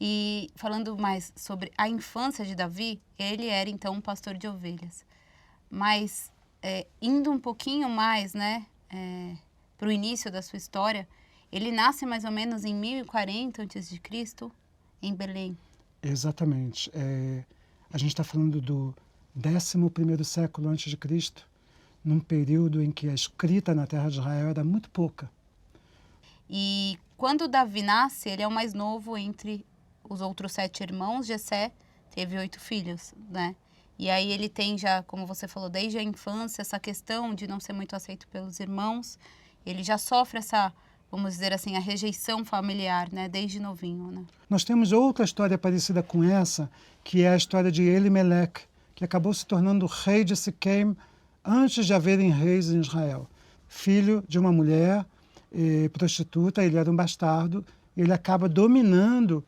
E falando mais sobre a infância de Davi, ele era então um pastor de ovelhas. Mas indo um pouquinho mais, né, para o início da sua história, ele nasce mais ou menos em 1040 a.C., em Belém. Exatamente. A gente está falando do 11º século antes de Cristo, num período em que a escrita na terra de Israel era muito pouca. E quando Davi nasce, ele é o mais novo entre os outros 7 irmãos. Jessé teve 8 filhos, né? E aí ele tem já, como você falou, desde a infância, essa questão de não ser muito aceito pelos irmãos. Ele já sofre essa, vamos dizer assim, a rejeição familiar, né? Desde novinho, né? Nós temos outra história parecida com essa, que é a história de Elimeleque, que acabou se tornando rei de Siquém antes de haverem reis em Israel. Filho de uma mulher prostituta, ele era um bastardo, ele acaba dominando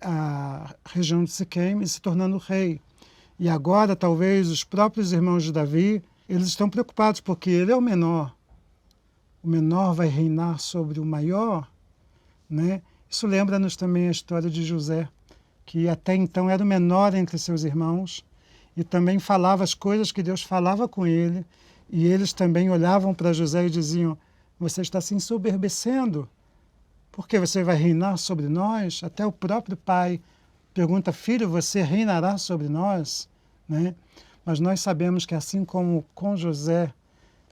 a região de Siquém e se tornando rei. E agora, talvez, os próprios irmãos de Davi, eles estão preocupados porque ele é o menor. O menor vai reinar sobre o maior, né? Isso lembra-nos também a história de José, que até então era o menor entre seus irmãos e também falava as coisas que Deus falava com ele, e eles também olhavam para José e diziam: você está se ensoberbecendo, porque você vai reinar sobre nós? Até o próprio pai pergunta: filho, você reinará sobre nós? Né? Mas nós sabemos que assim como com José,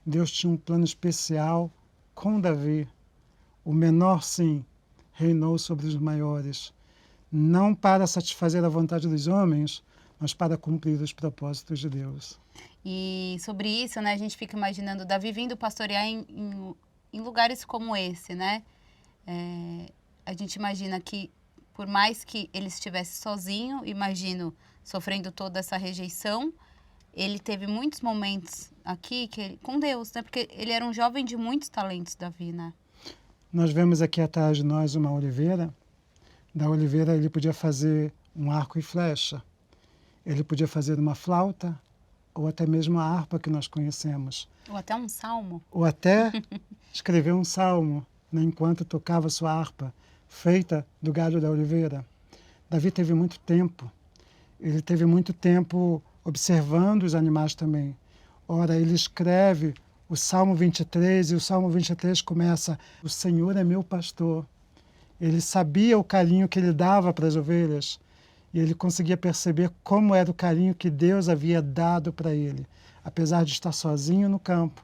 Deus tinha um plano especial com Davi. O menor, sim, reinou sobre os maiores, não para satisfazer a vontade dos homens, mas para cumprir os propósitos de Deus. E sobre isso, né, a gente fica imaginando Davi vindo pastorear em lugares como esse, né? A gente imagina que, por mais que ele estivesse sozinho, imagino, sofrendo toda essa rejeição, ele teve muitos momentos aqui com Deus, né? Porque ele era um jovem de muitos talentos, Davi, né? Nós vemos aqui atrás de nós uma oliveira. Da oliveira ele podia fazer um arco e flecha. Ele podia fazer uma flauta, ou até mesmo a harpa que nós conhecemos. Ou até um salmo. Ou até escrever um salmo, né, enquanto tocava sua harpa, feita do galho da oliveira. Davi teve muito tempo. Ele teve muito tempo observando os animais também. Ora, ele escreve o Salmo 23, e o Salmo 23 começa: o Senhor é meu pastor. Ele sabia o carinho que ele dava para as ovelhas, e ele conseguia perceber como era o carinho que Deus havia dado para ele. Apesar de estar sozinho no campo,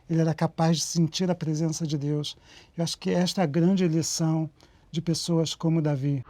ele era capaz de sentir a presença de Deus. Eu acho que esta é a grande lição de pessoas como Davi.